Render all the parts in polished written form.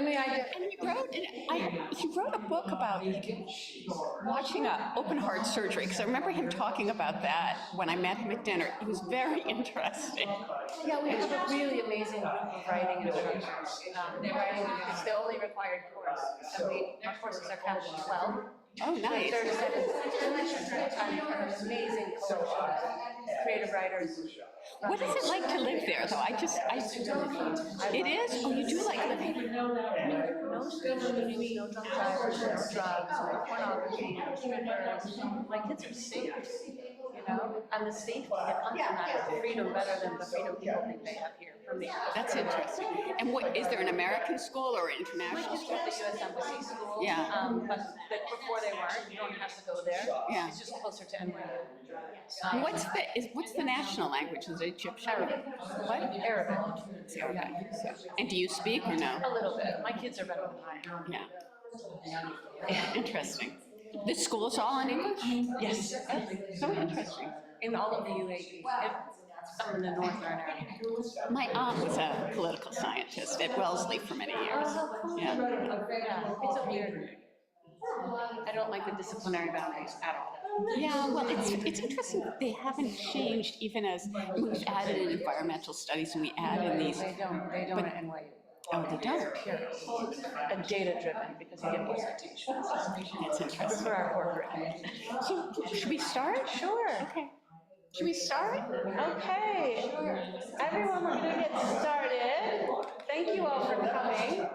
And the idea. And he wrote a book about watching open heart surgery, because I remember him talking about that when I met him at dinner. It was very interesting. Yeah, we have a really amazing group of writing instructors. Writing is the only required course, and our courses are capped at 12. Oh, nice. An amazing collection of creative writers. What is it like to live there, though? It is? Oh, you do like living? No school shootings, no drunk drivers, no drugs, no pornography, no strippers. My kids are safe, you know, and the safety that comes from that is freedom better than the freedom people think they have here, for me. That's interesting. And what, is there an American school or an international My kids school? went to the U.S. Embassy School, Yeah. but before they weren't, you don't have to go there. Yeah. It's just closer to NYU. What's the national language? Is it Egyptian? Arabic. What? Arabic. Okay. And do you speak or no? A little bit. My kids are better than I am. Yeah. Interesting. The school is all in English? Yes. So interesting. In all of the UAE. Some in the northern area. My aunt was a political scientist at Wellesley for many years. Yeah. Yeah, it's a weird. I don't like the disciplinary boundaries at all. Yeah, well, it's interesting that they haven't changed even as we've added in environmental studies and we add in these. They don't at NYU. Oh, they don't? Pure. And data-driven, because you get more citations. That's interesting. For our corporate. So, should we start? Sure. Okay. Should we start? Okay. Everyone, we're going to get started. Thank you all for coming.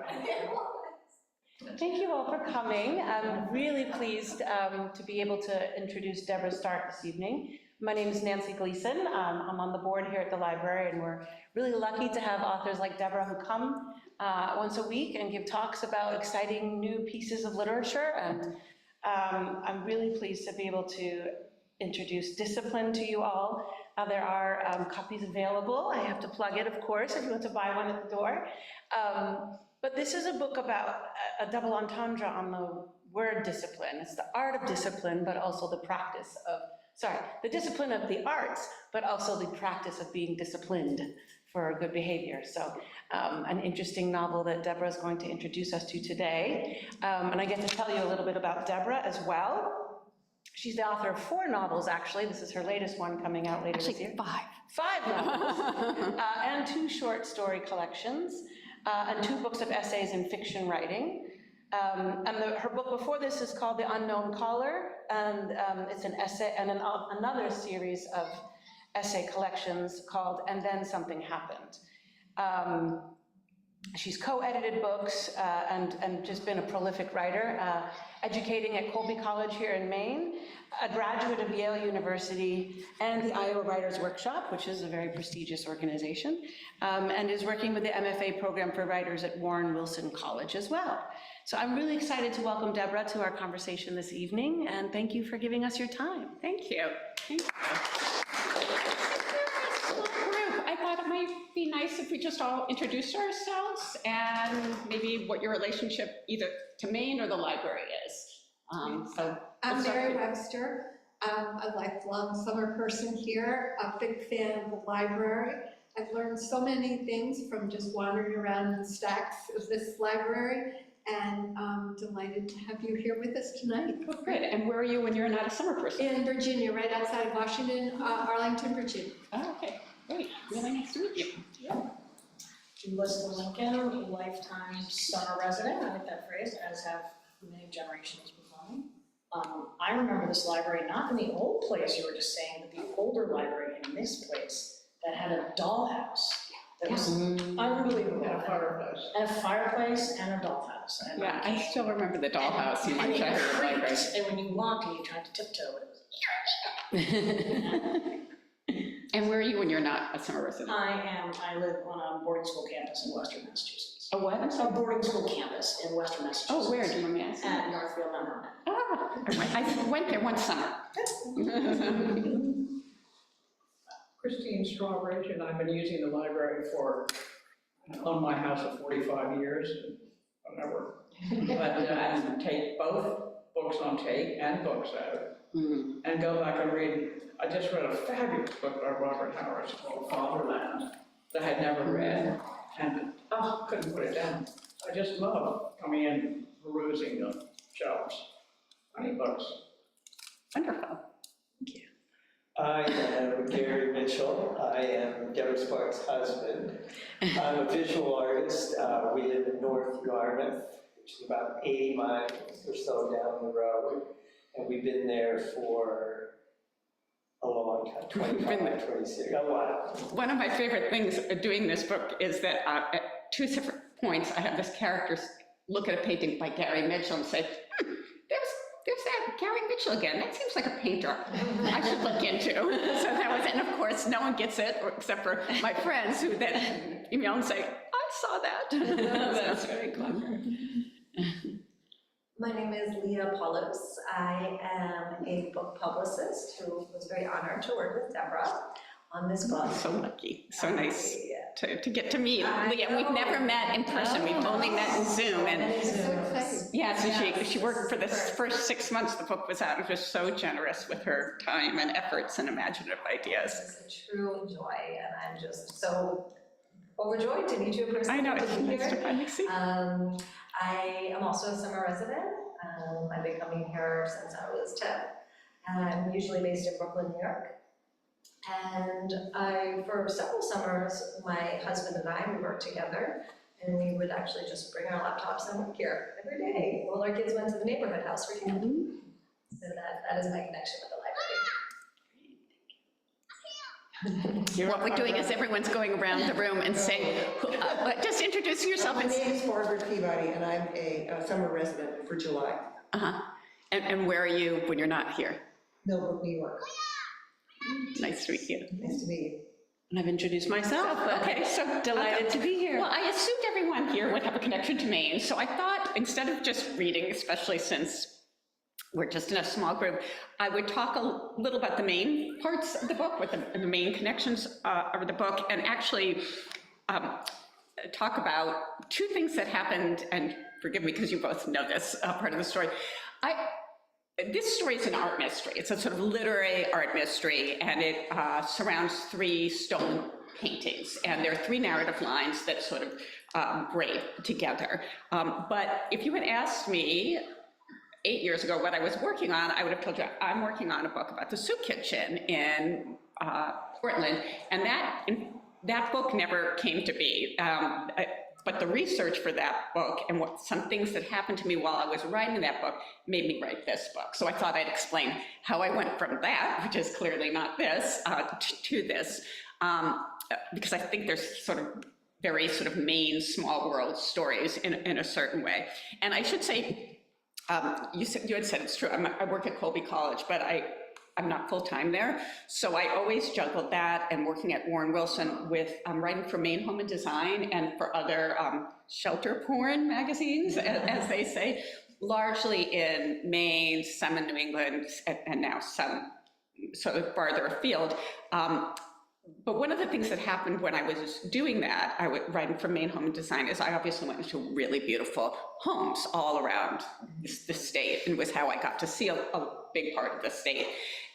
Thank you all for coming. I'm really pleased to be able to introduce Debra Spark this evening. My name is Nancy Gleason. I'm on the board here at the library, and we're really lucky to have authors like Debra who come once a week and give talks about exciting new pieces of literature. And I'm really pleased to be able to introduce Discipline to you all. There are copies available. I have to plug it, of course, if you want to buy one at the door. But this is a book about a double entendre on the word discipline. It's the art of discipline, but also the practice of, the discipline of the arts, but also the practice of being disciplined for good behavior. So an interesting novel that Debra is going to introduce us to today. And I get to tell you a little bit about Debra as well. She's the author of 4 novels, actually. This is her latest one coming out later this year. 5 novels. And 2 short story collections. And 2 books of essays and fiction writing. And her book before this is called The Unknown Caller, and it's an essay and another series of essay collections called And Then Something Happened. She's co-edited books and just been a prolific writer, educating at Colby College here in Maine, a graduate of Yale University and the Iowa Writers Workshop, which is a very prestigious organization, and is working with the MFA program for writers at Warren Wilson College as well. So I'm really excited to welcome Debra to our conversation this evening, and thank you for giving us your time. Thank you. Thank you. I thought it might be nice if we just all introduced ourselves and maybe what your relationship either to Maine or the library is. I'm Mary Webster. A lifelong summer person here, a big fan of the library. I've learned so many things from just wandering around the stacks of this library, and I'm delighted to have you here with us tonight. Oh, good. And where are you when you're not a summer person? In Virginia, right outside of Washington, Arlington, Virginia. Oh, okay. Great. Really nice to meet you. Yeah. Melissa Lincoln, lifetime summer resident, I like that phrase, as have many generations before me. I remember this library, not in the old place you were just saying, but the older library in this place that had a dollhouse. That was unbelievable. And a fireplace and a dollhouse. And yeah, I still remember the dollhouse in my childhood library. And when you walked and you tried to tiptoe, it was And where are you when you're not a summer resident? I live on a boarding school campus in Western Massachusetts. A what? I'm sorry? A boarding school campus in Western Massachusetts. Oh, where, do you want me to ask? At Northfield, Vermont. Ah, I went there one summer. Christine Strawbridge, and I've been using the library on my house for 45 years, whatever. But I take both books on tape and books out, and go back and read. I just read a fabulous book by Robert Harris called Fatherland that I had never read. and, oh, couldn't put it down. I just love coming in, perusing the shelves, funny books. Wonderful. I am Gary Mitchell. I am Debra Spark's husband. I'm a visual artist. We live in North Yarmouth, which is about 80 miles or so down the road. And we've been there for a long time, 25, 26, a while. One of my favorite things doing this book is that at two separate points, I have this character look at a painting by Gary Mitchell and say, there's that Gary Mitchell again. That seems like a painter I should look into. So that was, and of course, no one gets it except for my friends who then email and say, I saw that. That's very clever. My name is Leah Polis. I am a book publicist who was very honored to work with Debra on this book. So lucky, so nice Yeah. to get to meet Leah. We've never met in person, we've only met in Zoom. And So exciting. yeah, so she worked for the first 6 months the book was out, and was so generous with her time and efforts and imaginative ideas. It's a true joy, and I'm just so overjoyed to meet you in person. I know, to it's be nice to here. finally see. I am also a summer resident. I've been coming here since I was 10. I'm usually based in Brooklyn, New York. And for several summers, my husband and I, we worked together, and we would actually just bring our laptops and work here every day while our kids went to the neighborhood house for camp. So that is my connection with the library. What we're doing is everyone's going around the room and saying, just introduce yourself My and name is Barbara Peabody, and I'm a summer resident for July, and where are you when you're not here? Millbrook, New York. Nice to meet you. Nice to meet you. And I've introduced myself, but Okay, so delighted to be here. Well, I assumed everyone here would have a connection to Maine, so I thought instead of just reading, especially since we're just in a small group, I would talk a little about the main parts of the book, with the main connections of the book, and actually talk about two things that happened, and forgive me because you both know this part of the story. This story is an art mystery. It's a sort of literary art mystery, and it surrounds 3 stolen paintings, and there are 3 narrative lines that sort of braid together. But if you had asked me 8 years ago what I was working on, I would have told you I'm working on a book about the soup kitchen in Portland, and that book never came to be. But the research for that book and some things that happened to me while I was writing that book made me write this book. So I thought I'd explain how I went from that, which is clearly not this, to this, because I think there's sort of very sort of Maine small world stories in a certain way. And I should say, you had said it's true, I work at Colby College, but I'm not full-time there, so I always juggled that and working at Warren Wilson with writing for Maine Home and Design and for other shelter porn magazines, as they say, largely in Maine, some in New England, and now some sort of farther afield. But one of the things that happened when I was doing that, I was writing for Maine Home and Design, is I obviously went into really beautiful homes all around the state, and was how I got to see a big part of the state.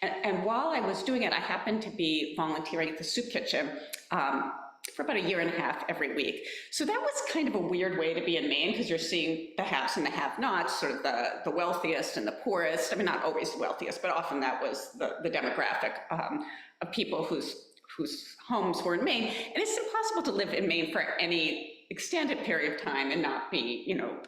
And while I was doing it, I happened to be volunteering at the soup kitchen for about 1.5 years every week. So that was kind of a weird way to be in Maine, because you're seeing the haves and the have-nots, sort of the wealthiest and the poorest. I mean, not always the wealthiest, but often that was the demographic of people whose homes were in Maine. And it's impossible to live in Maine for any extended period of time and not be,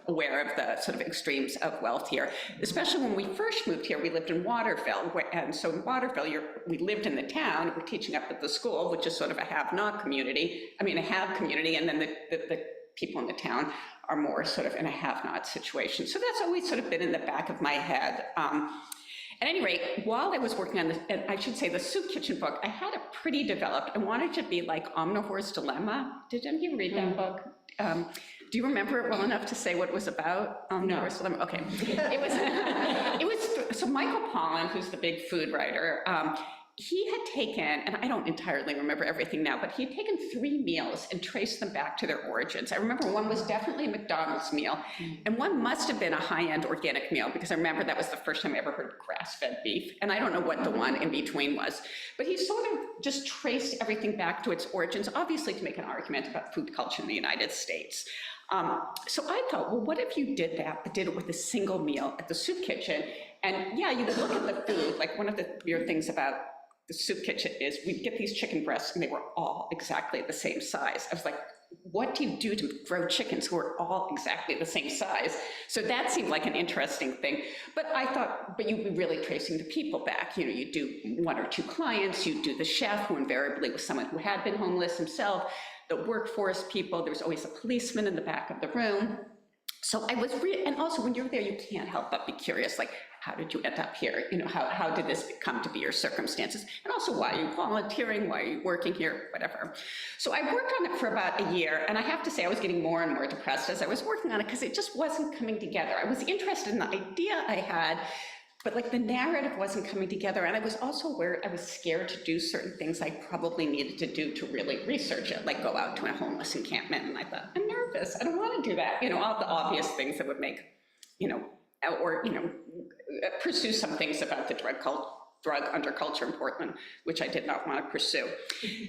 aware of the sort of extremes of wealth here. Especially when we first moved here, we lived in Waterville, and so in Waterville, we lived in the town, we're teaching up at the school, which is sort of a have-not community, a have community, and then the people in the town are more sort of in a have-not situation. So that's always sort of been in the back of my head. At any rate, while I was working on this, and I should say the soup kitchen book, I had it pretty developed. I wanted to be like Omnivore's Dilemma. Did any of you read that book? Do you remember it well enough to say what it was about? Omnivore's Dilemma? Okay. It was so Michael Pollan, who's the big food writer, he had taken, and I don't entirely remember everything now, but he had taken 3 meals and traced them back to their origins. I remember one was definitely a McDonald's meal, and one must have been a high-end organic meal, because I remember that was the first time I ever heard grass-fed beef, and I don't know what the one in between was. But he sort of just traced everything back to its origins, obviously to make an argument about food culture in the United States. So I thought, well, what if you did that, but did it with a single meal at the soup kitchen? And yeah, you would look at the food, like one of the weird things about the soup kitchen is we'd get these chicken breasts and they were all exactly the same size. I was like, what do you do to grow chickens who are all exactly the same size? So that seemed like an interesting thing. But I thought, but you'd be really tracing the people back. You know, you do 1 or 2 clients, you do the chef, who invariably was someone who had been homeless himself, the workforce people, there was always a policeman in the back of the room. So I was and also when you're there, you can't help but be curious, like, how did you end up here? You know, how did this come to be your circumstances? And also, why are you volunteering? Why are you working here? Whatever. So I worked on it for about a year, and I have to say I was getting more and more depressed as I was working on it, because it just wasn't coming together. I was interested in the idea I had, but like the narrative wasn't coming together. And I was also aware I was scared to do certain things I probably needed to do to really research it, like go out to a homeless encampment. And I thought, I'm nervous, I don't want to do that. You know, all the obvious things that would make, you know, or, you know, pursue some things about the drug underculture in Portland, which I did not want to pursue.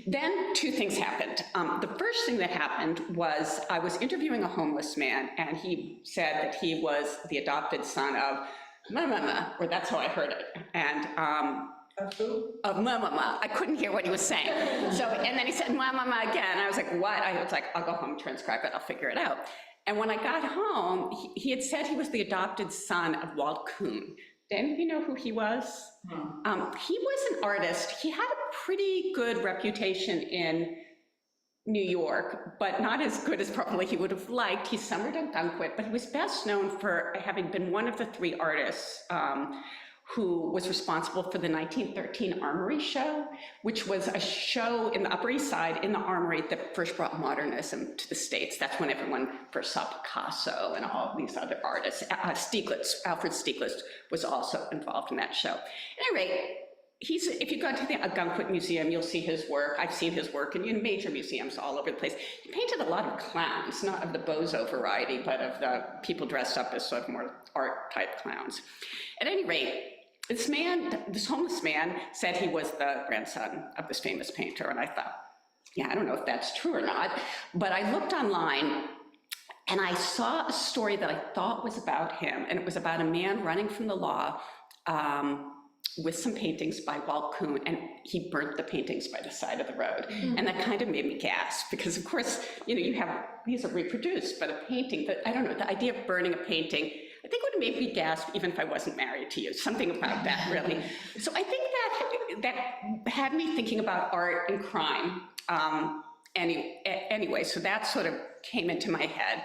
Then 2 things happened. The first thing that happened was I was interviewing a homeless man, and he said that he was the adopted son of Mama, or that's how I heard it. And Of who? of Mama. I couldn't hear what he was saying. So, and then he said Mama again. I was like, what? I was like, I'll go home, transcribe it, I'll figure it out. And when I got home, he had said he was the adopted son of Walt Kuhn. Did any of you know who he was? He was an artist. He had a pretty good reputation in New York, but not as good as probably he would have liked. He summered on Gunquit, but he was best known for having been one of the 3 artists who was responsible for the 1913 Armory Show, which was a show in the Upper East Side in the Armory that first brought modernism to the States. That's when everyone first saw Picasso and all these other artists. Alfred Stieglitz was also involved in that show. At any rate, if you go to the Gunquit Museum, you'll see his work. I've seen his work in major museums all over the place. He painted a lot of clowns, not of the bozo variety, but of the people dressed up as sort of more art-type clowns. At any rate, this homeless man said he was the grandson of this famous painter, and I thought, yeah, I don't know if that's true or not, but I looked online and I saw a story that I thought was about him, and it was about a man running from the law with some paintings by Walt Kuhn, and he burnt the paintings by the side of the road. And that kind of made me gasp, because of course, you know, these are reproduced, but a painting, I don't know, the idea of burning a painting, I think would have made me gasp even if I wasn't married to you, something about that really. So I think that had me thinking about art and crime anyway, so that sort of came into my head.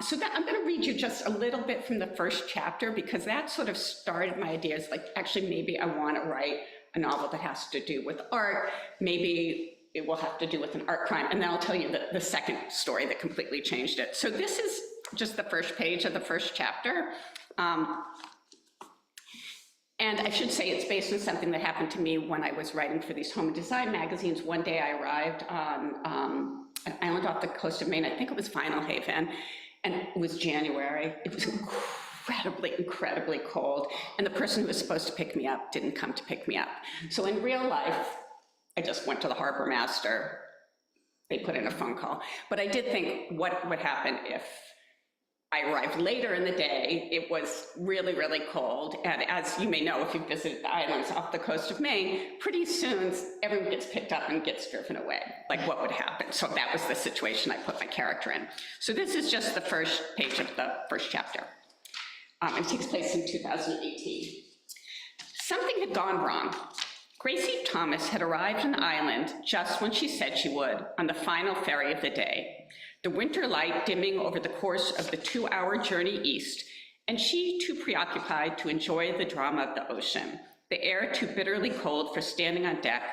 So that I'm going to read you just a little bit from the first chapter, because that sort of started my ideas, like actually maybe I want to write a novel that has to do with art, maybe it will have to do with an art crime, and then I'll tell you the second story that completely changed it. So this is just the first page of the first chapter. And I should say it's based on something that happened to me when I was writing for these home and design magazines. One day I arrived on an island off the coast of Maine, I think it was Final Haven, and it was January. It was incredibly, incredibly cold, and the person who was supposed to pick me up didn't come to pick me up. So in real life, I just went to the harbor master. They put in a phone call. But I did think, what would happen if I arrived later in the day? It was really, really cold, and as you may know, if you visit the islands off the coast of Maine, pretty soon everyone gets picked up and gets driven away. Like, what would happen? So that was the situation I put my character in. So this is just the first page of the first chapter. It takes place in 2018. Something had gone wrong. Gracie Thomas had arrived on the island just when she said she would, on the final ferry of the day. The winter light dimming over the course of the 2-hour journey east, and she too preoccupied to enjoy the drama of the ocean, the air too bitterly cold for standing on deck,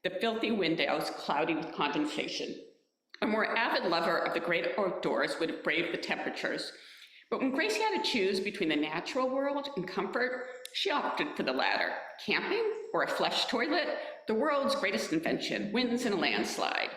the filthy windows cloudy with condensation. A more avid lover of the great outdoors would have braved the temperatures, but when Gracie had to choose between the natural world and comfort, She opted for the latter. Camping or a flush toilet? The world's greatest invention wins in a landslide.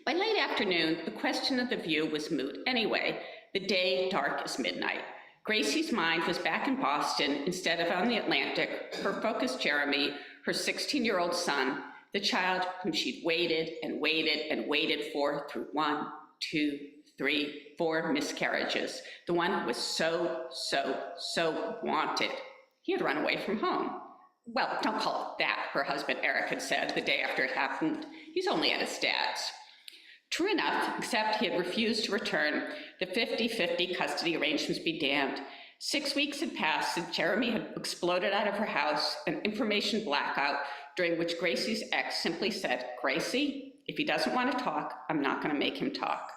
By late afternoon, the question of the view was moot anyway, the day dark as midnight. Gracie's mind was back in Boston instead of on the Atlantic, her focus Jeremy, her 16-year-old son, the child whom she'd waited and waited and waited for through 1, 2, 3, 4 miscarriages, the one who was so wanted. He had run away from home. Well, don't call it that, her husband Eric had said the day after it happened. He's only at his dad's. True enough, except he had refused to return, the 50-50 custody arrangements be damned. 6 weeks had passed since Jeremy had exploded out of her house, an information blackout during which Gracie's ex simply said, "Gracie, if he doesn't want to talk, I'm not going to make him talk."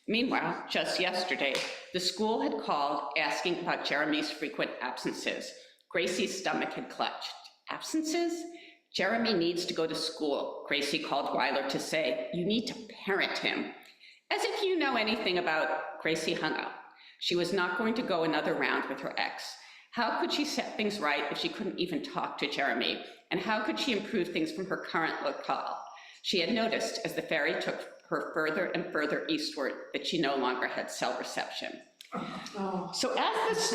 Meanwhile, just yesterday, the school had called asking about Jeremy's frequent absences. Gracie's stomach had clutched. Absences? Jeremy needs to go to school, Gracie called Weiler to say. You need to parent him. As if you know anything about, Gracie hung up. She was not going to go another round with her ex. How could she set things right if she couldn't even talk to Jeremy? And how could she improve things from her current locale? She had noticed as the ferry took her further and further eastward that she no longer had cell reception. So as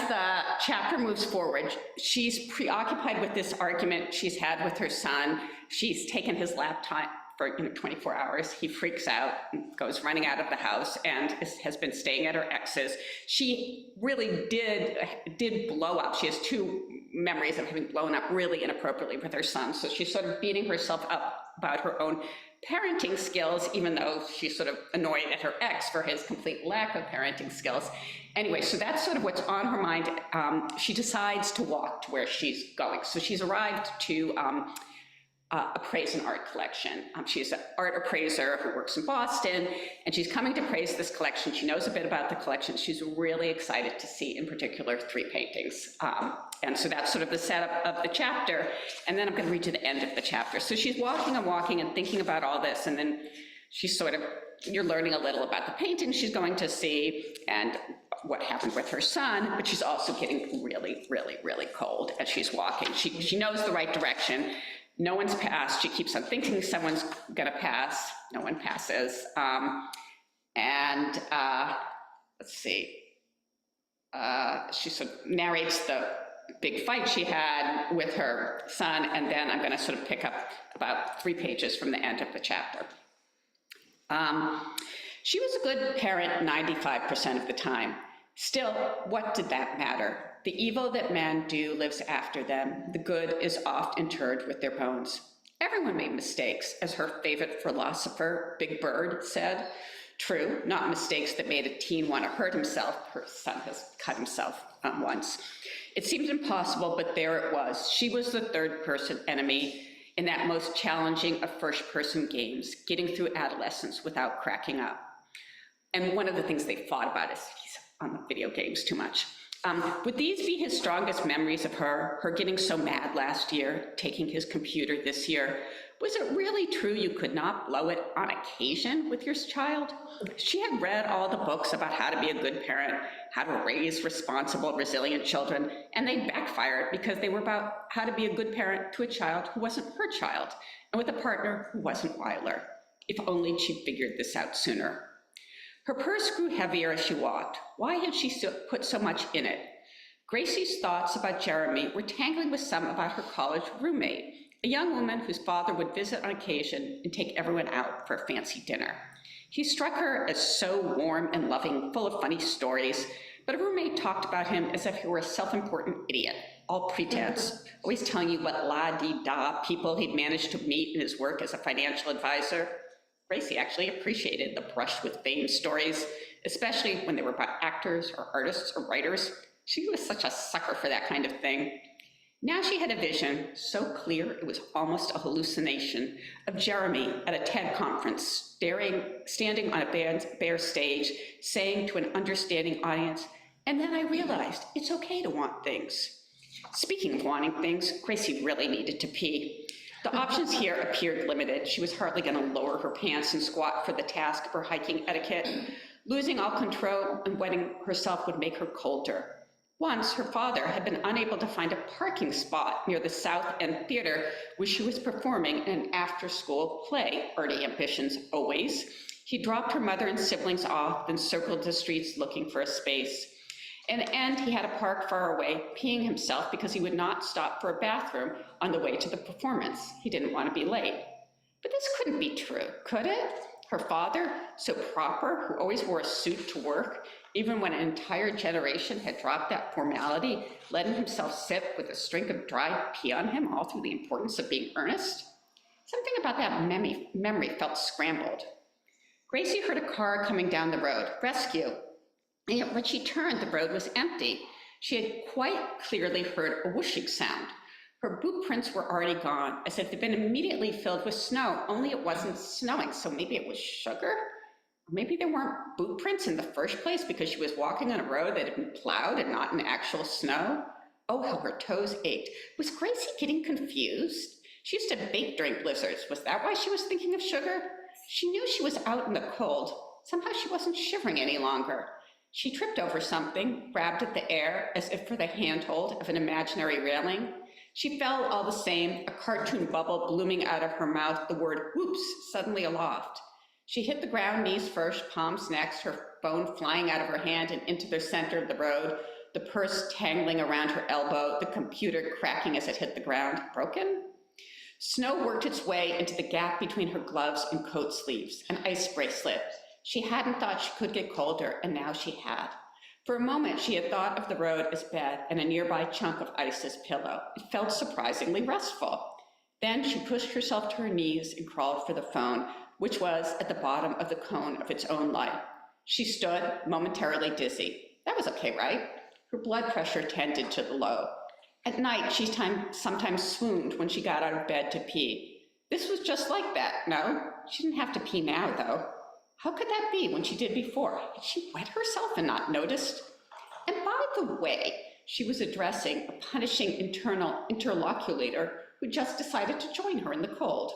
the chapter moves forward, she's preoccupied with this argument she's had with her son. She's taken his laptop for 24 hours. He freaks out and goes running out of the house and has been staying at her ex's. She really did blow up. She has 2 memories of having blown up really inappropriately with her son. So she's sort of beating herself up about her own parenting skills, even though she's sort of annoyed at her ex for his complete lack of parenting skills. Anyway, so that's sort of what's on her mind. She decides to walk to where she's going. So she's arrived to appraise an art collection. She's an art appraiser who works in Boston, and she's coming to appraise this collection. She knows a bit about the collection. She's really excited to see, in particular, 3 paintings. And so that's sort of the setup of the chapter, and then I'm gonna read to the end of the chapter. So she's walking and walking and thinking about all this, and then she's sort of, you're learning a little about the painting she's going to see and what happened with her son, but she's also getting really cold as she's walking. She knows the right direction. No one's passed. She keeps on thinking someone's gonna pass. No one passes. Let's see. She sort of narrates the big fight she had with her son, and then I'm gonna sort of pick up about 3 pages from the end of the chapter. She was a good parent 95% of the time. Still, what did that matter? The evil that men do lives after them. The good is oft interred with their bones. Everyone made mistakes, as her favorite philosopher, Big Bird, said. True, not mistakes that made a teen want to hurt himself. Her son has cut himself once. It seemed impossible, but there it was. She was the third-person enemy in that most challenging of first-person games, getting through adolescence without cracking up. And one of the things they fought about is he's on the video games too much. Would these be his strongest memories of her getting so mad last year, taking his computer this year? Was it really true you could not blow it on occasion with your child? She had read all the books about how to be a good parent, how to raise responsible, resilient children, and they backfired because they were about how to be a good parent to a child who wasn't her child, and with a partner who wasn't Weiler. If only she'd figured this out sooner. Her purse grew heavier as she walked. Why had she put so much in it? Gracie's thoughts about Jeremy were tangling with some about her college roommate, a young woman whose father would visit on occasion and take everyone out for a fancy dinner. He struck her as so warm and loving, full of funny stories, but her roommate talked about him as if he were a self-important idiot, all pretense, always telling you what la-di-da people he'd managed to meet in his work as a financial advisor. Gracie actually appreciated the brush with fame stories, especially when they were about actors or artists or writers. She was such a sucker for that kind of thing. Now she had a vision, so clear it was almost a hallucination, of Jeremy at a TED conference, standing on a bare stage, saying to an understanding audience, and then I realized it's okay to want things. Speaking of wanting things, Gracie really needed to pee. The options here appeared limited. She was hardly going to lower her pants and squat for the task of her hiking etiquette. Losing all control and wetting herself would make her colder. Once, her father had been unable to find a parking spot near the South End Theater where she was performing in an after-school play. Early ambitions, always. He dropped her mother and siblings off, then circled the streets looking for a space. In the end, he had to park far away, peeing himself because he would not stop for a bathroom on the way to the performance. He didn't want to be late. But this couldn't be true, could it? Her father, so proper, who always wore a suit to work, even when an entire generation had dropped that formality, letting himself sit with a string of dried pee on him all through the importance of being earnest? Something about that memory felt scrambled. Gracie heard a car coming down the road, rescue. And yet when she turned, the road was empty. She had quite clearly heard a whooshing sound. Her boot prints were already gone, as if they'd been immediately filled with snow, only it wasn't snowing, so maybe it was sugar? Or maybe there weren't boot prints in the first place because she was walking on a road that had been plowed and not in actual snow? Oh, how her toes ached. Was Gracie getting confused? She used to bake during blizzards. Was that why she was thinking of sugar? She knew she was out in the cold. Somehow she wasn't shivering any longer. She tripped over something, grabbed at the air as if for the handhold of an imaginary railing. She fell all the same, a cartoon bubble blooming out of her mouth, the word whoops suddenly aloft. She hit the ground, knees first, palms next, her phone flying out of her hand and into the center of the road, the purse tangling around her elbow, the computer cracking as it hit the ground. Broken? Snow worked its way into the gap between her gloves and coat sleeves, an ice bracelet. She hadn't thought she could get colder, and now she had. For a moment, she had thought of the road as bed and a nearby chunk of ice as pillow. It felt surprisingly restful. Then she pushed herself to her knees and crawled for the phone, which was at the bottom of the cone of its own light. She stood, momentarily dizzy. That was okay, right? Her blood pressure tended to the low. At night, she sometimes swooned when she got out of bed to pee. This was just like that, no? She didn't have to pee now, though. How could that be when she did before? Had she wet herself and not noticed? And by the way, she was addressing a punishing internal interlocutor who just decided to join her in the cold.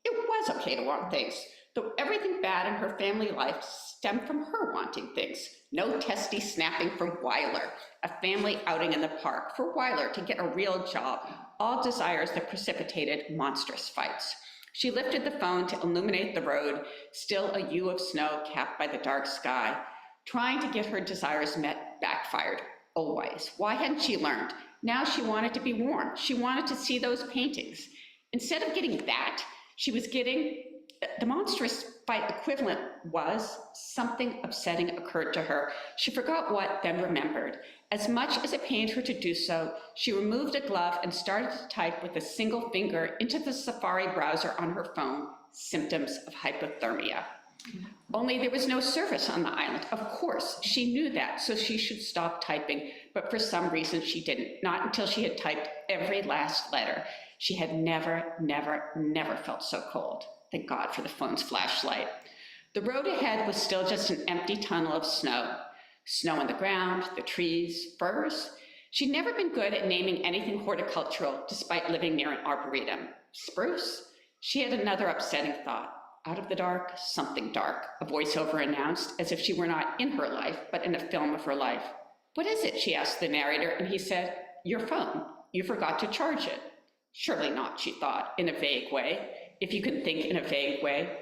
It was okay to want things, though everything bad in her family life stemmed from her wanting things. No testy snapping from Weiler, a family outing in the park, for Weiler to get a real job, all desires that precipitated monstrous fights. She lifted the phone to illuminate the road, still a U of snow capped by the dark sky. Trying to get her desires met backfired, always. Why hadn't she learned? Now she wanted to be warm. She wanted to see those paintings. Instead of getting that, she was getting, the monstrous fight equivalent was, something upsetting occurred to her. She forgot what, then remembered. As much as it pained her to do so, she removed a glove and started to type with a single finger into the Safari browser on her phone, symptoms of hypothermia. Only there was no service on the island. Of course, she knew that, so she should stop typing, but for some reason she didn't, not until she had typed every last letter. She had never, never, never felt so cold. Thank God for the phone's flashlight. The road ahead was still just an empty tunnel of snow. Snow on the ground, the trees, firs. She'd never been good at naming anything horticultural, despite living near an arboretum. Spruce? She had another upsetting thought. Out of the dark, something dark, a voiceover announced, as if she were not in her life, but in a film of her life. What is it? She asked the narrator, and he said, your phone. You forgot to charge it. Surely not, she thought, in a vague way, if you can think in a vague way.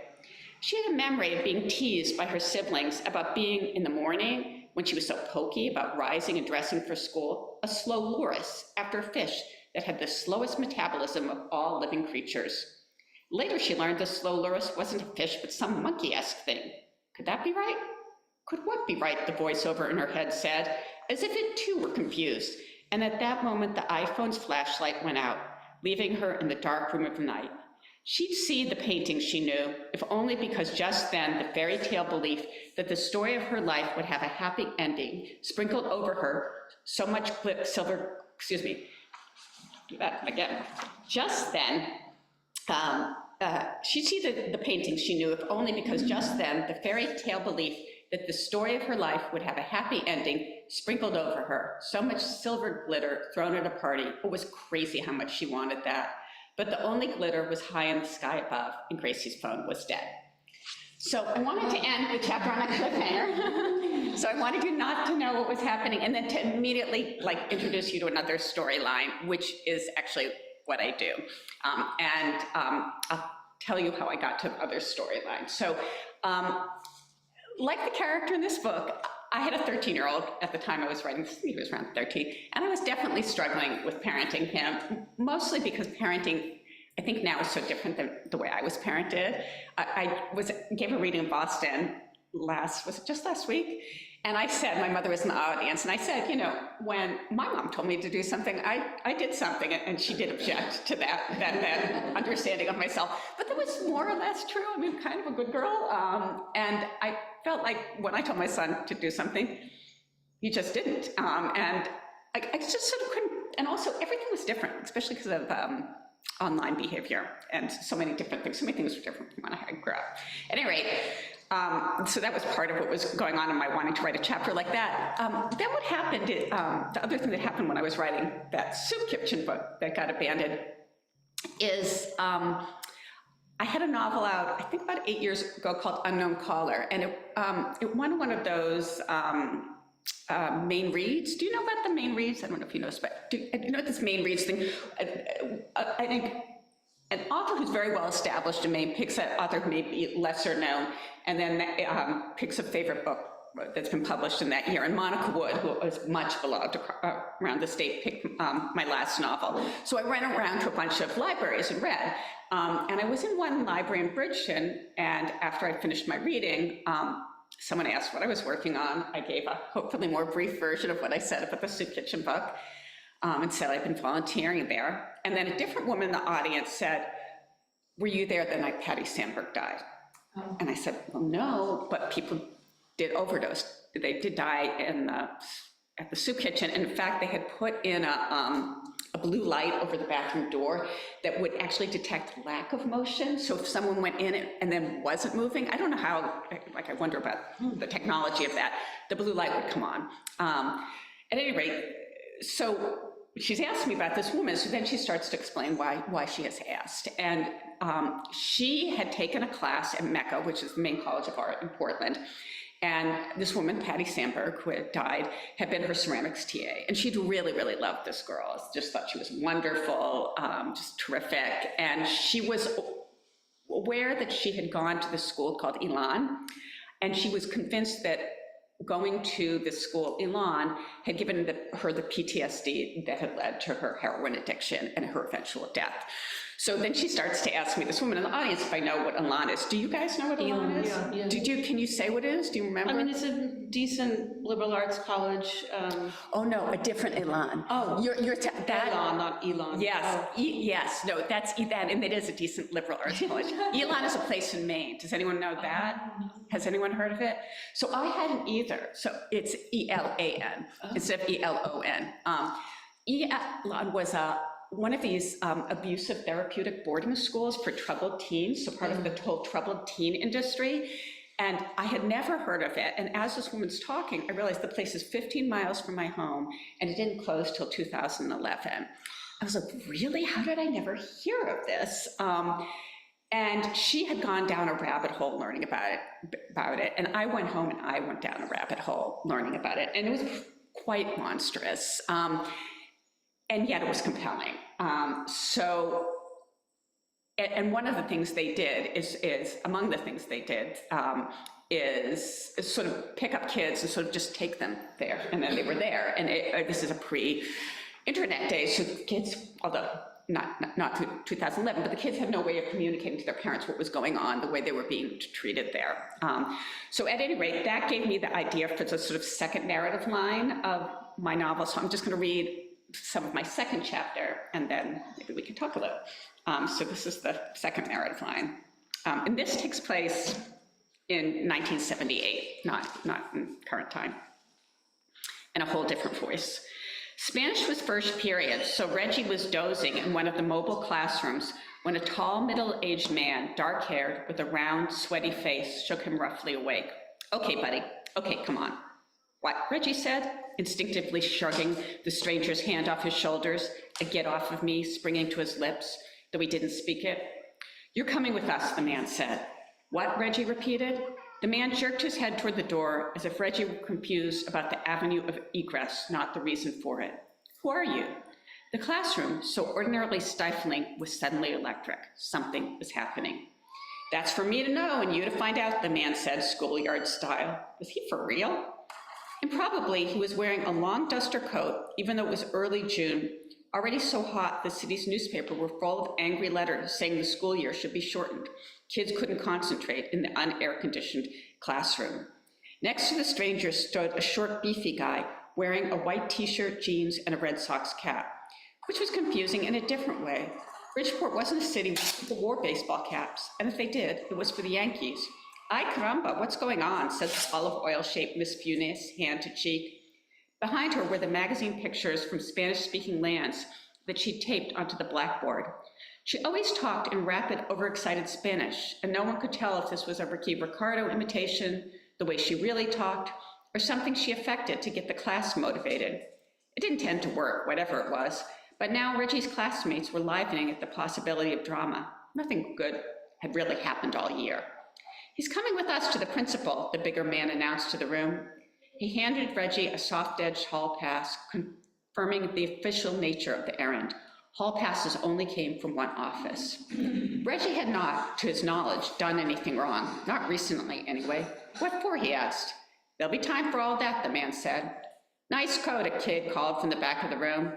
She had a memory of being teased by her siblings about being in the morning, when she was so pokey about rising and dressing for school, a slow loris after a fish that had the slowest metabolism of all living creatures. Later she learned the slow loris wasn't a fish, but some monkey-esque thing. Could that be right? Could what be right, the voiceover in her head said, as if it too were confused. And at that moment, the iPhone's flashlight went out, leaving her in the dark room of the night. She'd see the paintings she knew, if only because just then the fairy tale belief that the story of her life would have a happy ending sprinkled over her so much do that again. Just then, she'd see the paintings she knew, if only because just then the fairy tale belief that the story of her life would have a happy ending sprinkled over her, so much silver glitter thrown at a party. It was crazy how much she wanted that. But the only glitter was high in the sky above, and Gracie's phone was dead. So I wanted to end the chapter on a cliffhanger. So I wanted you not to know what was happening, and then to immediately like introduce you to another storyline, which is actually what I do. I'll tell you how I got to the other storyline. So like the character in this book, I had a 13-year-old at the time I was writing, he was around 13, and I was definitely struggling with parenting him, mostly because parenting, I think now is so different than the way I was parented. I gave a reading in Boston was it just last week? And I said, my mother was in the audience, and I said, you know, when my mom told me to do something, I did something, and she did object to that understanding of myself. But that was more or less true. I mean, kind of a good girl. And I felt like when I told my son to do something, he just didn't. And I just sort of couldn't, and also everything was different, especially because of online behavior and so many different things. So many things were different from when I grew up. At any rate, so that was part of what was going on in my wanting to write a chapter like that. Then what happened, the other thing that happened when I was writing that soup kitchen book that got abandoned is I had a novel out, I think about 8 years ago, called Unknown Caller, and it won one of those Maine Reads. Do you know about the Maine Reads? I don't know if you know this, but do you know what this Maine Reads thing? I think an author who's very well established in Maine picks an author who may be lesser known, and then picks a favorite book that's been published in that year. And Monica Wood, who is much beloved around the state, picked my last novel. So I ran around to a bunch of libraries and read. And I was in one library in Bridgeton, and after I finished my reading, someone asked what I was working on. I gave a hopefully more brief version of what I said about the soup kitchen book, and said I'd been volunteering there. And then a different woman in the audience said, "Were you there the night Patty Sandberg died?" And I said, "Well, no, but people did overdose. They did die at the soup kitchen. And in fact, they had put in a blue light over the bathroom door that would actually detect lack of motion. So if someone went in and then wasn't moving, I don't know how, like I wonder about the technology of that, the blue light would come on. At any rate, so she's asked me about this woman, so then she starts to explain why she has asked. And she had taken a class at Mecca, which is the Maine College of Art in Portland, and this woman, Patty Sandberg, who had died, had been her ceramics TA. And she'd really, really loved this girl, just thought she was wonderful, just terrific. And she was aware that she had gone to this school called Elan, and she was convinced that going to this school, Elan, had given her the PTSD that had led to her heroin addiction and her eventual death. So then she starts to ask me, this woman in the audience, if I know what Elan is. Do you guys know what Elan is? Yeah. Can you say what it is? Do you remember? I mean, it's a decent liberal arts college. Oh, no, a different Elan. Oh, You're that. Elan, not Elon. Yes, Oh. yes, no, that's that, and it is a decent liberal arts college. Elan is a place in Maine. Does anyone know that? Has anyone heard of it? So I hadn't either. So it's ELAN instead of ELON. Elan was one of these abusive therapeutic boarding schools for troubled teens, so part of the whole troubled teen industry. And I had never heard of it. And as this woman's talking, I realized the place is 15 miles from my home, and it didn't close till 2011. I was like, really? How did I never hear of this? And she had gone down a rabbit hole learning about it. And I went home and I went down a rabbit hole learning about it. And it was quite monstrous. And yet it was compelling. And one of the things they did is among the things they did is sort of pick up kids and sort of just take them there, and then they were there. And this is a pre-internet day, so the kids, although not 2011, but the kids had no way of communicating to their parents what was going on, the way they were being treated there. So at any rate, that gave me the idea for the sort of second narrative line of my novel. So I'm just going to read some of my second chapter, and then maybe we can talk a little. So this is the second narrative line. And this takes place in 1978, not in current time, in a whole different voice. Spanish was first period, so Reggie was dozing in one of the mobile classrooms when a tall, middle-aged man, dark-haired, with a round, sweaty face, shook him roughly awake. "Okay, buddy, okay, come on." "What?" Reggie said, instinctively shrugging the stranger's hand off his shoulders, a "get off of me" springing to his lips, though he didn't speak it. "You're coming with us," the man said. "What?" Reggie repeated. The man jerked his head toward the door as if Reggie were confused about the avenue of egress, not the reason for it. Who are you? The classroom, so ordinarily stifling, was suddenly electric. Something was happening. That's for me to know and you to find out, the man said, schoolyard style. Was he for real? And probably he was wearing a long duster coat, even though it was early June, already so hot the city's newspaper were full of angry letters saying the school year should be shortened. Kids couldn't concentrate in the unair-conditioned classroom. Next to the stranger stood a short, beefy guy wearing a white t-shirt, jeans, and a Red Sox cap, which was confusing in a different way. Bridgeport wasn't a city where people wore baseball caps, and if they did, it was for the Yankees. Ay caramba, what's going on, said the olive oil-shaped Miss Funes, hand to cheek. Behind her were the magazine pictures from Spanish-speaking lands that she taped onto the blackboard. She always talked in rapid, overexcited Spanish, and no one could tell if this was a Ricky Ricardo imitation, the way she really talked, or something she affected to get the class motivated. It didn't tend to work, whatever it was, but now Reggie's classmates were livening at the possibility of drama. Nothing good had really happened all year. He's coming with us to the principal, the bigger man announced to the room. He handed Reggie a soft-edged hall pass, confirming the official nature of the errand. Hall passes only came from one office. Reggie had not, to his knowledge, done anything wrong, not recently anyway. What for, he asked. There'll be time for all that, the man said. Nice coat, a kid called from the back of the room.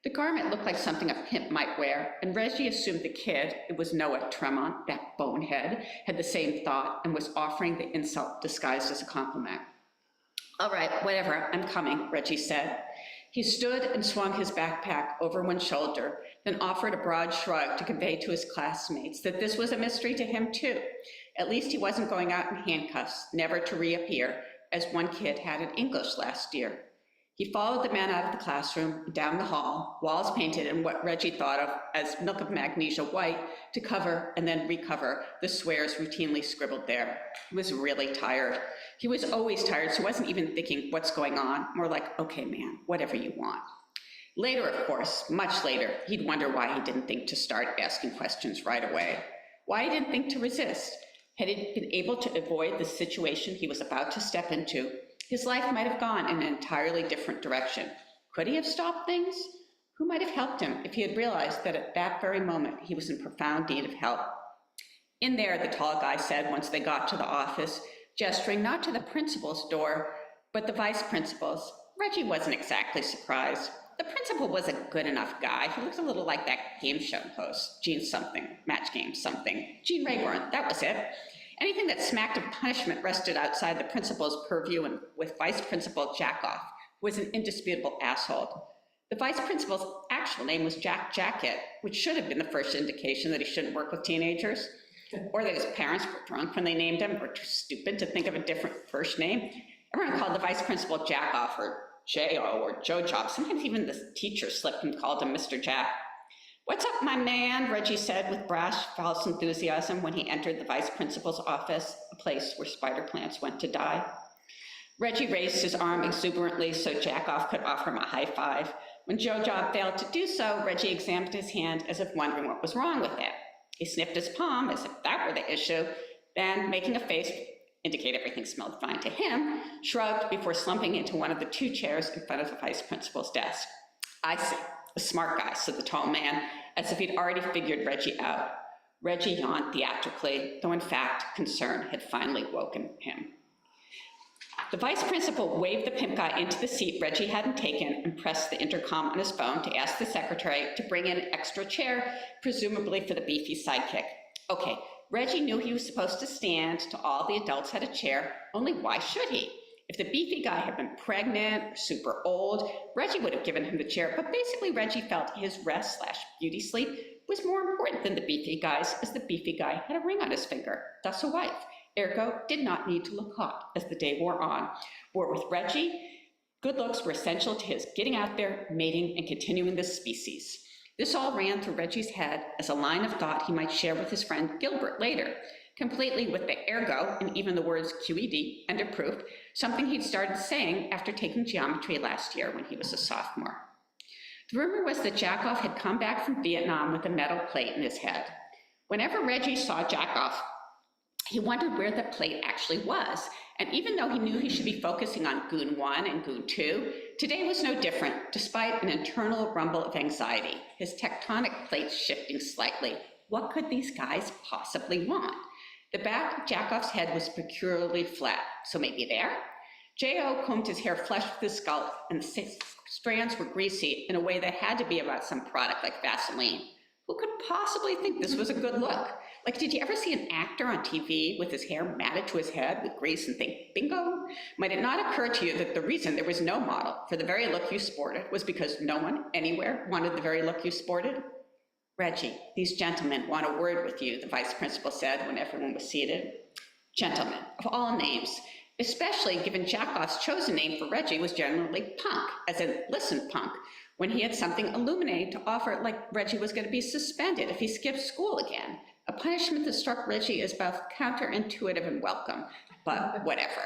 The garment looked like something a pimp might wear, and Reggie assumed the kid, it was Noah Tremont, that bonehead, had the same thought and was offering the insult disguised as a compliment. All right, whatever, I'm coming, Reggie said. He stood and swung his backpack over one shoulder, then offered a broad shrug to convey to his classmates that this was a mystery to him too. At least he wasn't going out in handcuffs, never to reappear, as one kid had in English last year. He followed the man out of the classroom, down the hall, walls painted in what Reggie thought of as milk of magnesia white, to cover and then recover the swears routinely scribbled there. He was really tired. He was always tired, so he wasn't even thinking, what's going on? More like, okay, man, whatever you want. Later, of course, much later, he'd wonder why he didn't think to start asking questions right away. Why he didn't think to resist. Had he been able to avoid the situation he was about to step into, his life might have gone in an entirely different direction. Could he have stopped things? Who might have helped him if he had realized that at that very moment he was in profound need of help? In there, the tall guy said once they got to the office, gesturing not to the principal's door, but the vice principal's. Reggie wasn't exactly surprised. The principal was a good enough guy. He looked a little like that game show host, Gene something, Match Game something. Gene Rayburn, that was it. Anything that smacked of punishment rested outside the principal's purview, and with Vice Principal Jackoff was an indisputable asshole. The vice principal's actual name was Jack Jacket, which should have been the first indication that he shouldn't work with teenagers, or that his parents were drunk when they named him, or too stupid to think of a different first name. Everyone called the vice principal Jackoff, or J.O., or Joe Job. Sometimes even the teacher slipped and called him Mr. Jack. What's up, my man, Reggie said with brash, false enthusiasm when he entered the vice principal's office, a place where spider plants went to die. Reggie raised his arm exuberantly so Jackoff could offer him a high five. When Joe Job failed to do so, Reggie examined his hand as if wondering what was wrong with it. He sniffed his palm as if that were the issue, then, making a face to indicate everything smelled fine to him, shrugged before slumping into one of the two chairs in front of the vice principal's desk. I see. A smart guy, said the tall man, as if he'd already figured Reggie out. Reggie yawned theatrically, though in fact, concern had finally woken him. The vice principal waved the pimp guy into the seat Reggie hadn't taken and pressed the intercom on his phone to ask the secretary to bring in an extra chair, presumably for the beefy sidekick. Okay, Reggie knew he was supposed to stand till all the adults had a chair, only why should he? If the beefy guy had been pregnant or super old, Reggie would have given him the chair, but basically Reggie felt his rest/beauty sleep was more important than the beefy guy's, as the beefy guy had a ring on his finger, thus a wife. Ergo, did not need to look hot as the day wore on. Where with Reggie, good looks were essential to his getting out there, mating, and continuing the species. This all ran through Reggie's head as a line of thought he might share with his friend Gilbert later, completely with the ergo and even the words QED and approved, something he'd started saying after taking geometry last year when he was a sophomore. The rumor was that Jackoff had come back from Vietnam with a metal plate in his head. Whenever Reggie saw Jackoff, He wondered where the plate actually was. And even though he knew he should be focusing on Goon 1 and Goon 2, today was no different, despite an internal rumble of anxiety, his tectonic plates shifting slightly. What could these guys possibly want? The back of Jackoff's head was peculiarly flat, so maybe there? J.O. combed his hair flush with his scalp, and the strands were greasy in a way that had to be about some product like Vaseline. Who could possibly think this was a good look? Like, did you ever see an actor on TV with his hair matted to his head with grease and think, bingo? Might it not occur to you that the reason there was no model for the very look you sported was because no one anywhere wanted the very look you sported? Reggie, these gentlemen want a word with you, the vice principal said when everyone was seated. Gentlemen, of all names, especially given Jackoff's chosen name for Reggie was generally Punk, as in listen, Punk, when he had something illuminating to offer, like Reggie was going to be suspended if he skipped school again. A punishment that struck Reggie as both counterintuitive and welcome, but whatever.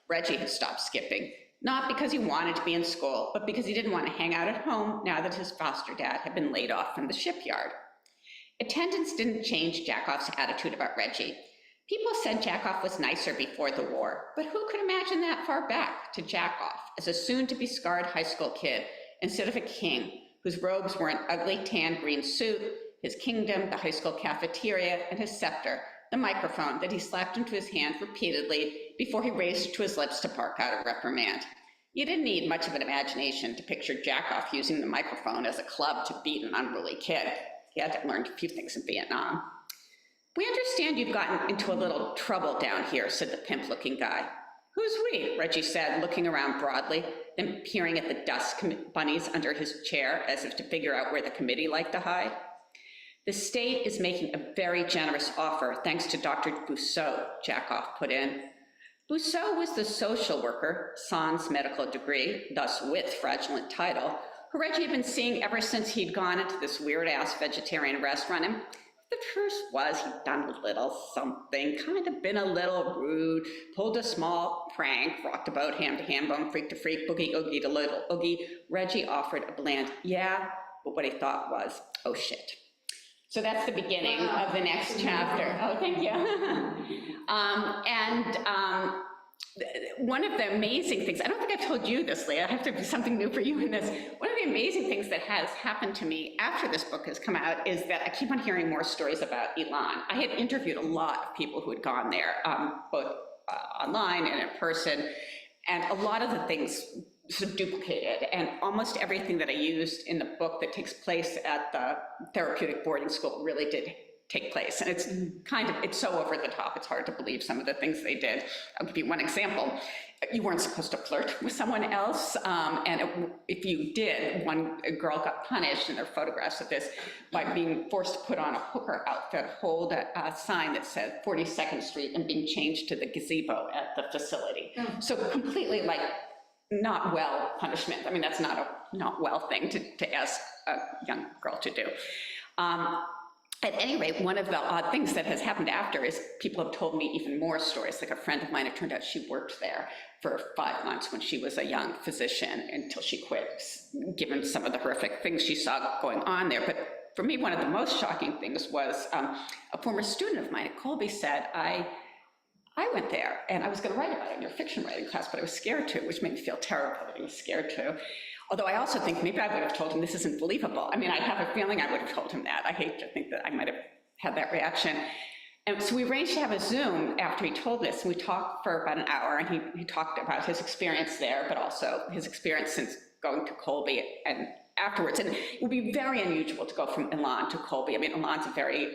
Reggie had stopped skipping, not because he wanted to be in school, but because he didn't want to hang out at home now that his foster dad had been laid off from the shipyard. Attendance didn't change Jackoff's attitude about Reggie. People said Jackoff was nicer before the war, but who could imagine that far back to Jackoff as a soon-to-be scarred high school kid instead of a king whose robes were an ugly tan green suit, his kingdom, the high school cafeteria, and his scepter, the microphone that he slapped into his hand repeatedly before he raised it to his lips to bark out a reprimand. You didn't need much of an imagination to picture Jackoff using the microphone as a club to beat an unruly kid. He had to learn a few things in Vietnam. We understand you've gotten into a little trouble down here, said the pimp-looking guy. Who's we? Reggie said, looking around broadly, then peering at the dust bunnies under his chair as if to figure out where the committee liked to hide. The state is making a very generous offer, thanks to Dr. Bousseau, Jackoff put in. Bousseau was the social worker, sans medical degree, thus with fraudulent title, who Reggie had been seeing ever since he'd gone into this weird-ass vegetarian restaurant. And the truth was he'd done a little something, kind of been a little rude, pulled a small prank, rocked about ham to ham, bone freak to freak, boogie oogie to little oogie. Reggie offered a bland, yeah, but what he thought was, oh shit. So that's the beginning of the next chapter. Oh, thank you. One of the amazing things, I don't think I've told you this, Leah, I have to do something new for you in this. One of the amazing things that has happened to me after this book has come out is that I keep on hearing more stories about Elan. I had interviewed a lot of people who had gone there, both online and in person, and a lot of the things sort of duplicated, and almost everything that I used in the book that takes place at the therapeutic boarding school really did take place. And it's it's so over the top, it's hard to believe some of the things they did. I'll give you one example. You weren't supposed to flirt with someone else, if you did, one girl got punished, and there are photographs of this, by being forced to put on a hooker outfit, hold a sign that said 42nd Street, and being changed to the gazebo at the facility. So completely like not well punishment. I mean, that's not a not well thing to ask a young girl to do. At any rate, one of the odd things that has happened after is people have told me even more stories. Like a friend of mine, it turned out she worked there for 5 months when she was a young physician until she quit, given some of the horrific things she saw going on there. But for me, one of the most shocking things was a former student of mine at Colby said, I went there and I was going to write about it in your fiction writing class, but I was scared to, which made me feel terrible that I was scared to. Although I also think maybe I would have told him this isn't believable. I mean, I have a feeling I would have told him that. I hate to think that I might have had that reaction. And so we arranged to have a Zoom after he told this, and we talked for about an hour, and he talked about his experience there, but also his experience since going to Colby and afterwards. And it would be very unusual to go from Elan to Colby. I mean, Elan's a very,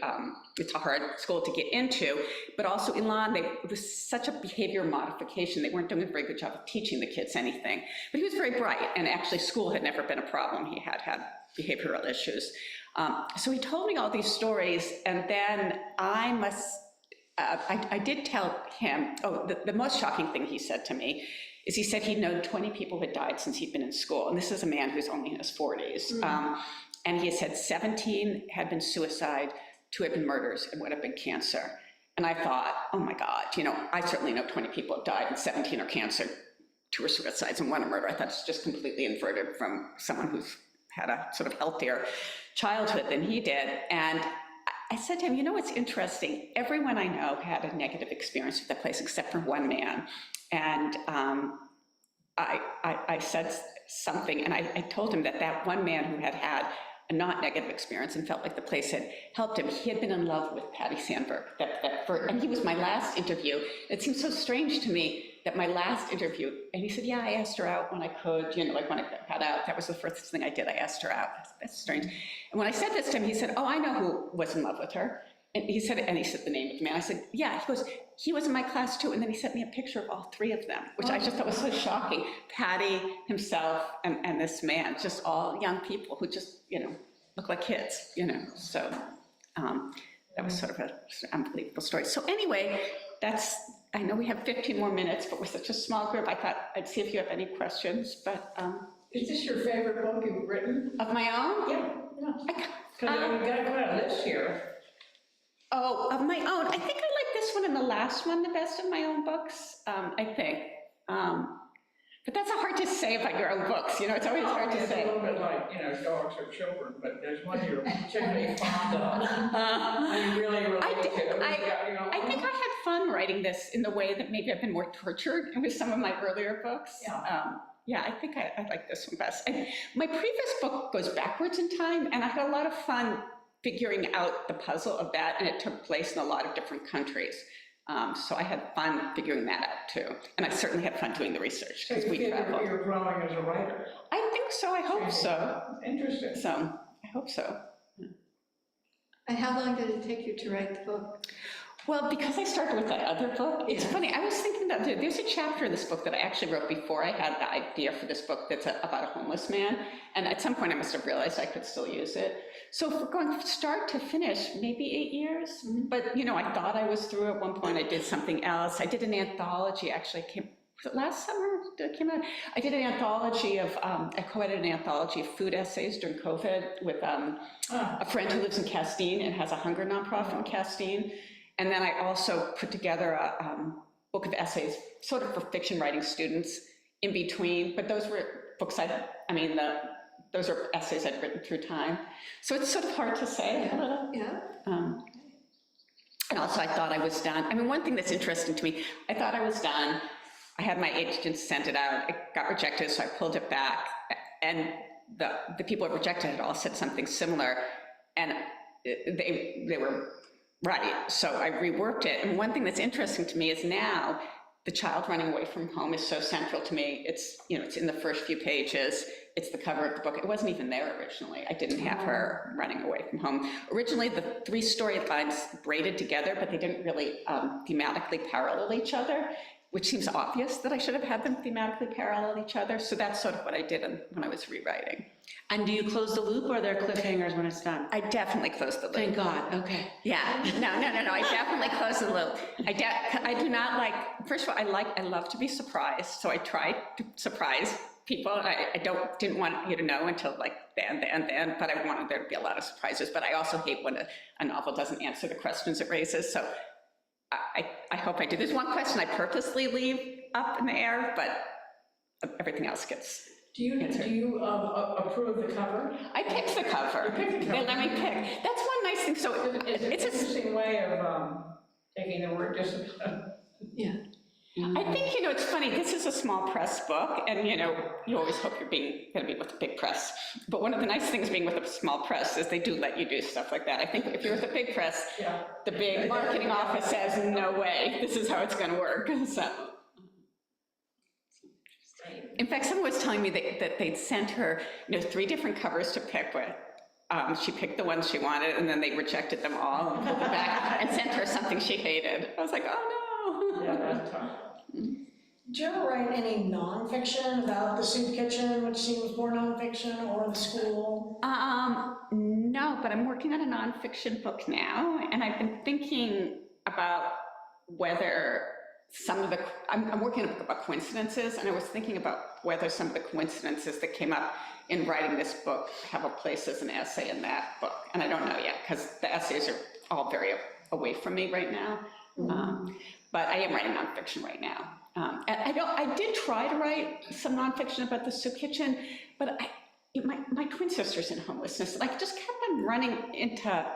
it's a hard school to get into, but also Elan, it was such a behavior modification. They weren't doing a very good job of teaching the kids anything. But he was very bright, and actually school had never been a problem. He had had behavioral issues. So he told me all these stories, and then I did tell him, the most shocking thing he said to me is he said he'd known 20 people who had died since he'd been in school, and this is a man who's only in his 40s. And he said 17 had been suicide, 2 had been murders, and 1 had been cancer. And I thought, oh my God, I certainly know 20 people have died and 17 are cancer, 2 are suicides and 1 are murder. I thought it's just completely inverted from someone who's had a sort of healthier childhood than he did. And I said to him, you know what's interesting? Everyone I know had a negative experience with the place except for one man. And I said something, and I told him that one man who had had a not negative experience and felt like the place had helped him, he had been in love with Patty Sandberg. And he was my last interview. It seemed so strange to me that my last interview, and he said, yeah, I asked her out when I could, like when I got out, that was the first thing I did, I asked her out. That's strange. And when I said this to him, he said, oh, I know who was in love with her. And he said the name of the man. I said, yeah. He goes, he was in my class too. And then he sent me a picture of all three of them, which I just thought was so shocking. Patty, himself, and this man, just all young people who just, look like kids, So that was sort of an unbelievable story. So anyway, I know we have 15 more minutes, but we're such a small group. I thought I'd see if you have any questions, but. Is this your favorite book you've written? Of my own? Yeah. Because you've got quite a list here. Oh, of my own. I think I like this one and the last one the best of my own books, I think. But that's hard to say about your own books, it's always hard to say. It's a little bit like, dogs or children, but there's one you're particularly fond of. And you really relate to. I think I had fun writing this in the way that maybe I've been more tortured with some of my earlier books. Yeah, I think I like this one best. My previous book goes backwards in time, and I had a lot of fun figuring out the puzzle of that, and it took place in a lot of different countries. So I had fun figuring that out too. And I certainly had fun doing the research because we traveled. You're growing as a writer. I think so, I hope so. Interesting. So, I hope so. And how long did it take you to write the book? Well, because I started with that other book, it's funny, I was thinking that there's a chapter in this book that I actually wrote before I had the idea for this book that's about a homeless man, and at some point I must have realized I could still use it. So if we're going from start to finish, maybe 8 years, but I thought I was through at one point. I did something else. I did an anthology, actually, was it last summer that it came out? I did an anthology of, I co-edited an anthology of food essays during COVID with a friend who lives in Castine and has a hunger nonprofit in Castine. And then I also put together a book of essays, sort of for fiction writing students in between, but those were books those are essays I'd written through time. So it's sort of hard to say. Yeah. And also I thought I was done. One thing that's interesting to me, I thought I was done. I had my agent send it out. It got rejected, so I pulled it back. And the people who rejected it all said something similar. And they were right. So I reworked it. And one thing that's interesting to me is now the child running away from home is so central to me. It's, it's in the first few pages. It's the cover of the book. It wasn't even there originally. I didn't have her running away from home. Originally, the 3 storylines braided together, but they didn't really thematically parallel each other, which seems obvious that I should have had them thematically parallel each other. So that's sort of what I did when I was rewriting. And do you close the loop, or are there cliffhangers when it's done? I definitely closed the loop. Thank God, okay. Yeah, no, I definitely closed the loop. I do not like, first of all, I love to be surprised, so I tried to surprise people. I didn't want you to know until like then, but I wanted there to be a lot of surprises. But I also hate when a novel doesn't answer the questions it raises, so I hope I do. There's one question I purposely leave up in the air, but everything else gets Do you approve the cover? I picked the cover. You picked the cover. They let me pick. That's one nice thing. So It's an interesting way of taking the word discipline. Yeah. I think, it's funny, this is a small press book, and, you always hope you're going to be with a big press. But one of the nice things being with a small press is they do let you do stuff like that. I think if you're with a big press, the big marketing office says, no way, this is how it's going to work. So, in fact, someone was telling me that they'd sent her, 3 different covers to pick with. She picked the ones she wanted, and then they rejected them all and pulled them back and sent her something she hated. I was like, oh no. Yeah, that's tough. Do you ever write any nonfiction about the soup kitchen, which seems more nonfiction, or the school? No, but I'm working on a nonfiction book now, and I've been thinking about whether I'm working on a book about coincidences, and I was thinking about whether some of the coincidences that came up in writing this book have a place as an essay in that book, and I don't know yet, because the essays are all very away from me right now. But I am writing nonfiction right now. I did try to write some nonfiction about the soup kitchen, but my twin sister's in homelessness, and I just kept on running into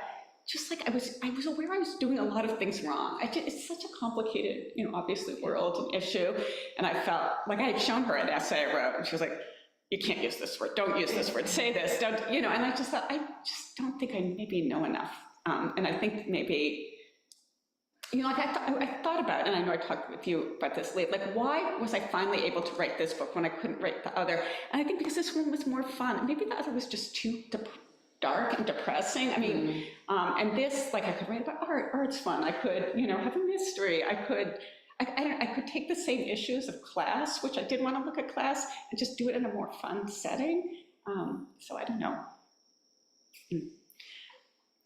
just like I was aware I was doing a lot of things wrong. It's such a complicated, obviously world and issue. And I felt like I had shown her an essay I wrote, and she was like, you can't use this word, don't use this word, say this, don't, and I just thought, I just don't think I maybe know enough. And I think maybe, like I thought about it, and I know I talked with you about this late, like why was I finally able to write this book when I couldn't write the other? And I think because this one was more fun. Maybe the other was just too dark and depressing. I mean, and this, like I could write about art, art's fun. I could, have a mystery. I could take the same issues of class, which I did want to look at class, and just do it in a more fun setting. So I don't know.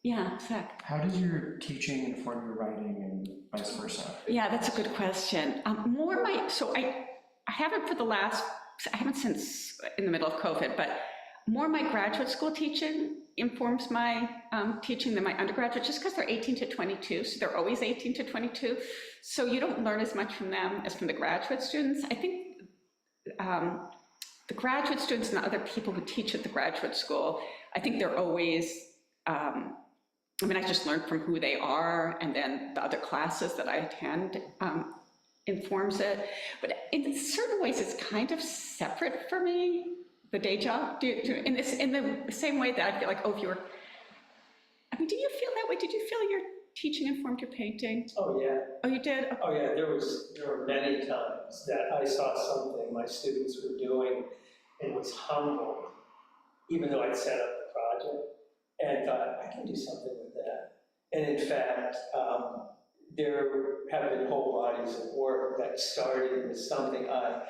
Yeah, Zach. How does your teaching inform your writing and vice versa? Yeah, that's a good question. I haven't since in the middle of COVID, but more my graduate school teaching informs my teaching than my undergraduate, just because they're 18 to 22, so they're always 18 to 22. So you don't learn as much from them as from the graduate students. I think the graduate students and the other people who teach at the graduate school, I think they're always, I just learned from who they are, and then the other classes that I attend informs it. But in certain ways, it's kind of separate for me, the day job, in the same way that I feel like, do you feel that way? Did you feel your teaching informed your painting? Oh, yeah. Oh, you did? Oh, yeah, there were many times that I saw something my students were doing and was humbled, even though I'd set up the project, and thought, I can do something with that. And in fact, there have been whole bodies of work that started with something I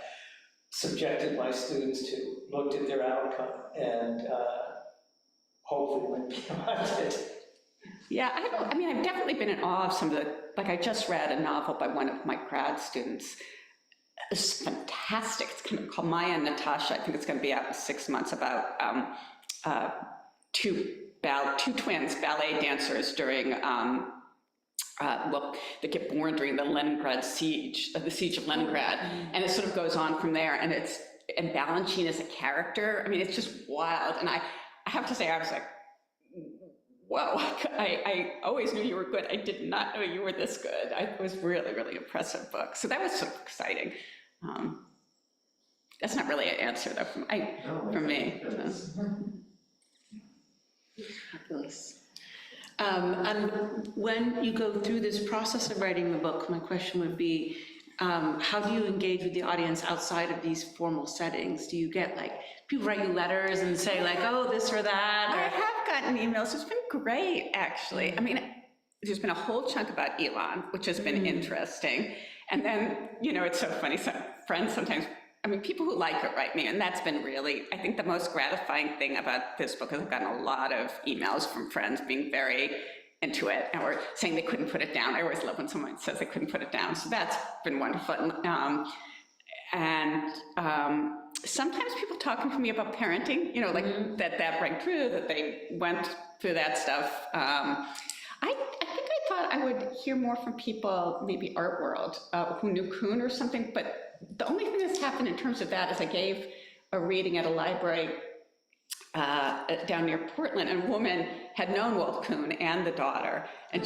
subjected my students to, looked at their outcome, and hopefully went beyond it. Yeah, I've definitely been in awe of some of the, like I just read a novel by one of my grad students. It's fantastic. It's called Maya and Natasha. I think it's going to be out in 6 months, about two twins, ballet dancers during, they get born during the Leningrad siege, the siege of Leningrad, and it sort of goes on from there, and Balanchine is a character. I mean, it's just wild, and I have to say, I was like, whoa, I always knew you were good. I did not know you were this good. It was really, really impressive book. So that was sort of exciting. That's not really an answer though from me. Fabulous. And when you go through this process of writing the book, my question would be, how do you engage with the audience outside of these formal settings? Do you get people write you letters and say oh, this or that? I have gotten emails. It's been great, actually. I mean, there's been a whole chunk about Elon, which has been interesting. And then, it's so funny, some friends sometimes, people who like it write me, and that's been really, I think the most gratifying thing about this book is I've gotten a lot of emails from friends being very into it, or saying they couldn't put it down. I always love when someone says they couldn't put it down, so that's been wonderful. And sometimes people talking to me about parenting, that rang true, that they went through that stuff. I think I thought I would hear more from people, maybe art world, who knew Kuhn or something, but the only thing that's happened in terms of that is I gave a reading at a library down near Portland, and a woman had known Walt Kuhn and the daughter, and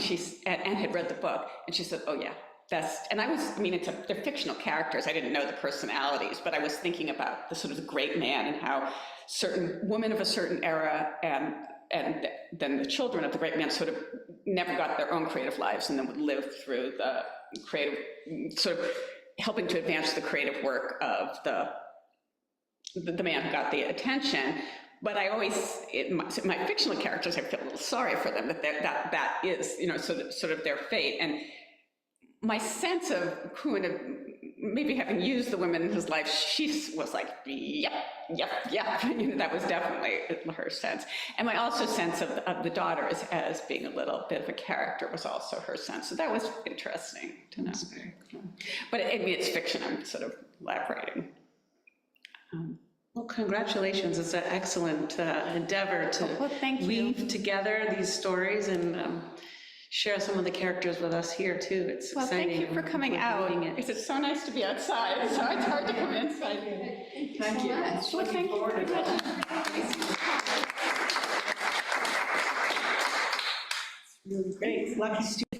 and had read the book, and she said, oh yeah, they're fictional characters, I didn't know the personalities, but I was thinking about the sort of the great man and how certain women of a certain era and then the children of the great man sort of never got their own creative lives, and then would live through the creative, sort of helping to advance the creative work of the man who got the attention. But I always, my fictional characters, I feel a little sorry for them, that is, sort of their fate. And my sense of Kuhn, maybe having used the women in his life, she was like, yep. That was definitely her sense. And my also sense of the daughter as being a little bit of a character was also her sense. So that was interesting to know. But it's fiction, I'm sort of elaborating. Well, congratulations. It's an excellent endeavor to weave together these stories and share some of the characters with us here too. It's exciting. Thank you for coming out. It's so nice to be outside, so it's hard to come inside. Thank you so much. Looking forward to it. Really great, lucky student.